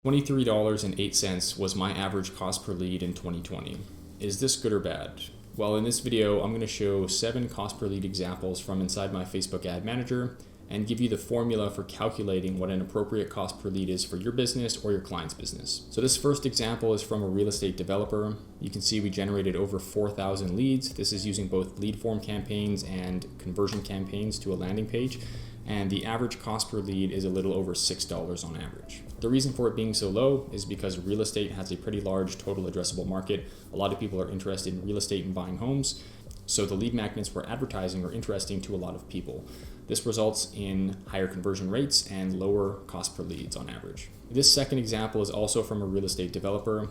$23.08 was my average cost per lead in 2020. Is this good or bad? Well, in this video, I'm going to show 7 cost per lead examples from inside my Facebook Ad Manager and give you the formula for calculating what an appropriate cost per lead is for your business or your client's business. So this first example is from a real estate developer. You can see we generated over 4,000 leads. This is using both lead form campaigns and conversion campaigns to a landing page. And the average cost per lead is a little over $6 on average. The reason for it being so low is because real estate has a pretty large total addressable market. A lot of people are interested in real estate and buying homes, so the lead magnets we're advertising are interesting to a lot of people. This results in higher conversion rates and lower cost per leads on average. This second example is also from a real estate developer,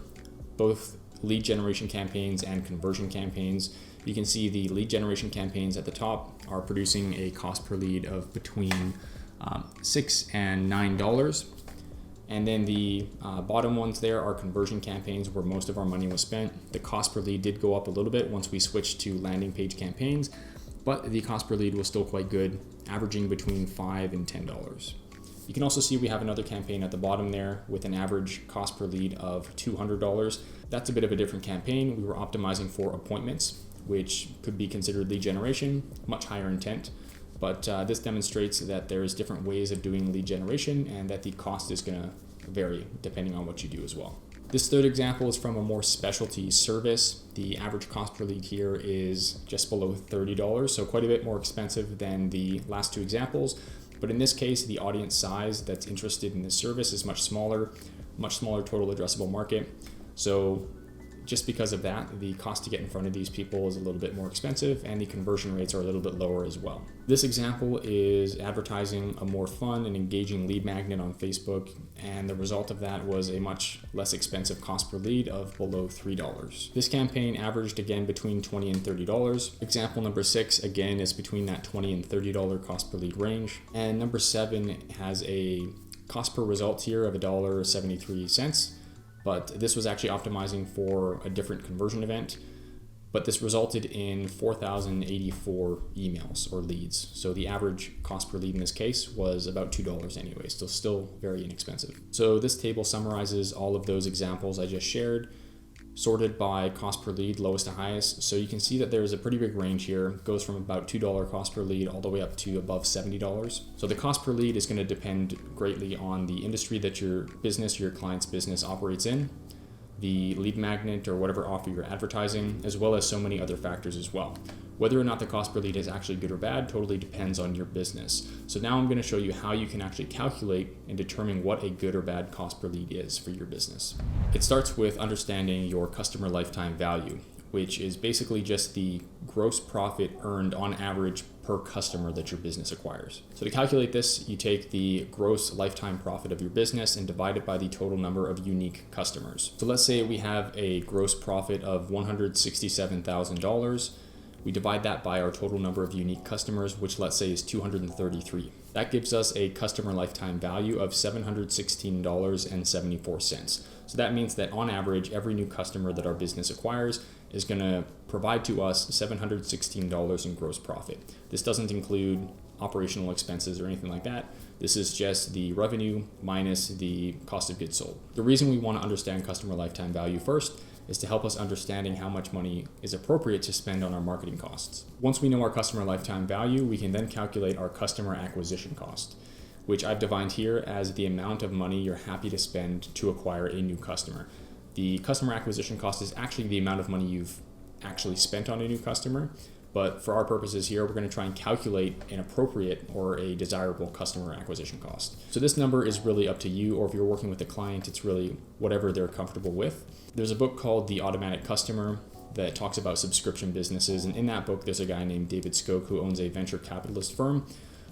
both lead generation campaigns and conversion campaigns. You can see the lead generation campaigns at the top are producing a cost per lead of between $6 and $9. And then the bottom ones there are conversion campaigns where most of our money was spent. The cost per lead did go up a little bit once we switched to landing page campaigns, but the cost per lead was still quite good, averaging between $5 and $10. You can also see we have another campaign at the bottom there with an average cost per lead of $200. That's a bit of a different campaign. We were optimizing for appointments, which could be considered lead generation, much higher intent. But this demonstrates that there's different ways of doing lead generation and that the cost is going to vary depending on what you do as well. This third example is from a more specialty service. The average cost per lead here is just below $30, so quite a bit more expensive than the last two examples. But in this case, the audience size that's interested in this service is much smaller total addressable market. So just because of that, the cost to get in front of these people is a little bit more expensive and the conversion rates are a little bit lower as well. This example is advertising a more fun and engaging lead magnet on Facebook, and the result of that was a much less expensive cost per lead of below $3. This campaign averaged again between $20 and $30. Example number 6 again is between that $20 and $30 cost per lead range. And number 7 has a cost per result here of $1.73. But this was actually optimizing for a different conversion event. But this resulted in 4,084 emails or leads. So the average cost per lead in this case was about $2 anyway, so still very inexpensive. So this table summarizes all of those examples I just shared, sorted by cost per lead, lowest to highest. So you can see that there's a pretty big range here. It goes from about $2 cost per lead all the way up to above $70. So the cost per lead is going to depend greatly on the industry that your business, your client's business operates in, the lead magnet or whatever offer you're advertising, as well as so many other factors as well. Whether or not the cost per lead is actually good or bad totally depends on your business. So now I'm going to show you how you can actually calculate and determine what a good or bad cost per lead is for your business. It starts with understanding your customer lifetime value, which is basically just the gross profit earned on average per customer that your business acquires. So to calculate this, you take the gross lifetime profit of your business and divide it by the total number of unique customers. So let's say we have a gross profit of $167,000. We divide that by our total number of unique customers, which let's say is 233. That gives us a customer lifetime value of $716.74. So that means that on average, every new customer that our business acquires is going to provide to us $716 in gross profit. This doesn't include operational expenses or anything like that. This is just the revenue minus the cost of goods sold. The reason we want to understand customer lifetime value first is to help us understanding how much money is appropriate to spend on our marketing costs. Once we know our customer lifetime value, we can then calculate our customer acquisition cost, which I've defined here as the amount of money you're happy to spend to acquire a new customer. The customer acquisition cost is actually the amount of money you've actually spent on a new customer, but for our purposes here, we're going to try and calculate an appropriate or a desirable customer acquisition cost. So this number is really up to you, or if you're working with a client, it's really whatever they're comfortable with. There's a book called The Automatic Customer that talks about subscription businesses, and in that book, there's a guy named David Skoke who owns a venture capitalist firm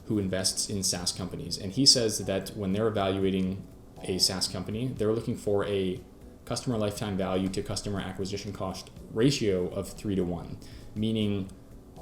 who invests in SaaS companies. And he says that when they're evaluating a SaaS company, they're looking for a customer lifetime value to customer acquisition cost ratio of 3-to-1, meaning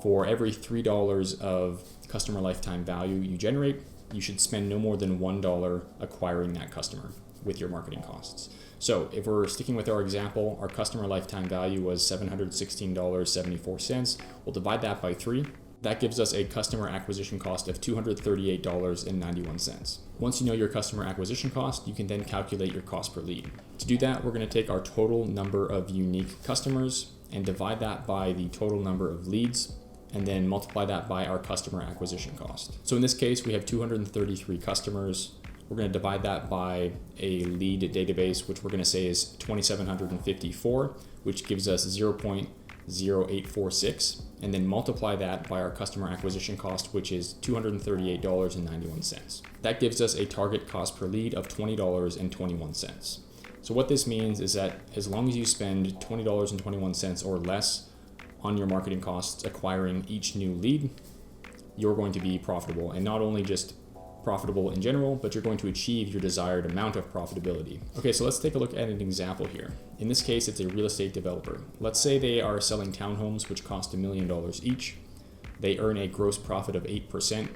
for every $3 of customer lifetime value you generate, you should spend no more than $1 acquiring that customer with your marketing costs. So if we're sticking with our example, our customer lifetime value was $716.74. We'll divide that by 3. That gives us a customer acquisition cost of $238.91. Once you know your customer acquisition cost, you can then calculate your cost per lead. To do that, we're going to take our total number of unique customers and divide that by the total number of leads, and then multiply that by our customer acquisition cost. So in this case, we have 233 customers. We're going to divide that by a lead database, which we're going to say is 2,754, which gives us 0.0846, and then multiply that by our customer acquisition cost, which is $238.91. That gives us a target cost per lead of $20.21. So what this means is that as long as you spend $20.21 or less on your marketing costs acquiring each new lead, you're going to be profitable, and not only just profitable in general, but you're going to achieve your desired amount of profitability. Okay, so let's take a look at an example here. In this case, it's a real estate developer. Let's say they are selling townhomes which cost $1 million each. They earn a gross profit of 8%,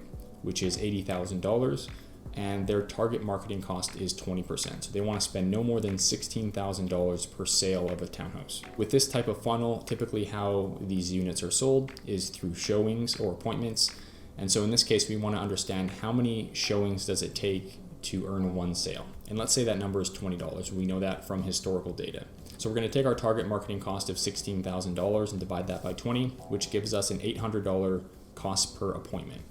which is $80,000, and their target marketing cost is 20%. So they want to spend no more than $16,000 per sale of a townhouse. With this type of funnel, typically how these units are sold is through showings or appointments. And so in this case, we want to understand how many showings does it take to earn one sale. And let's say that number is $20. We know that from historical data. So we're going to take our target marketing cost of $16,000 and divide that by 20, which gives us an $800 cost per appointment.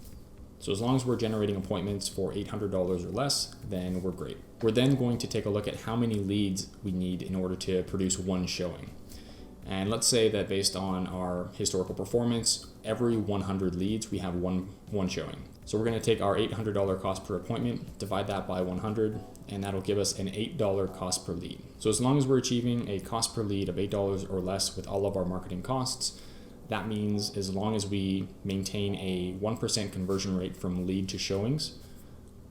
So as long as we're generating appointments for $800 or less, then we're great. We're then going to take a look at how many leads we need in order to produce one showing. And let's say that based on our historical performance, every 100 leads, we have one showing. So we're going to take our $800 cost per appointment, divide that by 100, and that'll give us an $8 cost per lead. So as long as we're achieving a cost per lead of $8 or less with all of our marketing costs, that means as long as we maintain a 1% conversion rate from lead to showings,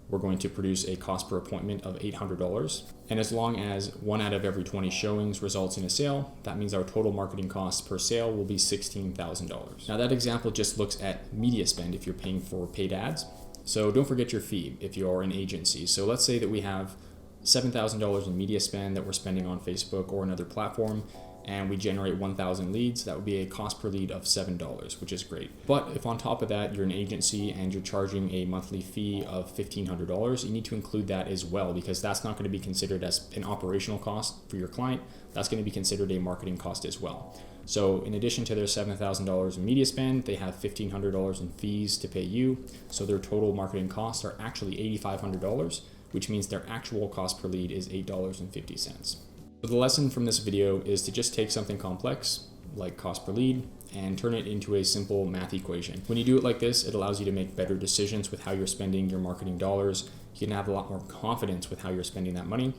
we're going to produce a cost per appointment of $800. And as long as 1 out of every 20 showings results in a sale, that means our total marketing cost per sale will be $16,000. Now that example just looks at media spend if you're paying for paid ads. So don't forget your fee if you're an agency. So let's say that we have $7,000 in media spend that we're spending on Facebook or another platform, and we generate 1,000 leads. That would be a cost per lead of $7, which is great. But if on top of that, you're an agency and you're charging a monthly fee of $1,500, you need to include that as well, because that's not going to be considered as an operational cost for your client. That's going to be considered a marketing cost as well. So in addition to their $7,000 in media spend, they have $1,500 in fees to pay you. So their total marketing costs are actually $8,500, which means their actual cost per lead is $8.50. So the lesson from this video is to just take something complex, like cost per lead, and turn it into a simple math equation. When you do it like this, it allows you to make better decisions with how you're spending your marketing dollars. You can have a lot more confidence with how you're spending that money.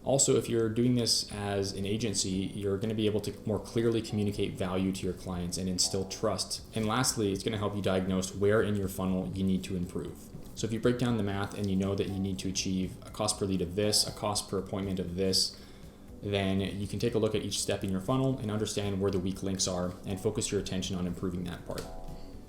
Also, if you're doing this as an agency, you're going to be able to more clearly communicate value to your clients and instill trust. And lastly, it's going to help you diagnose where in your funnel you need to improve. So if you break down the math and you know that you need to achieve a cost per lead of this, a cost per appointment of this, then you can take a look at each step in your funnel and understand where the weak links are and focus your attention on improving that part.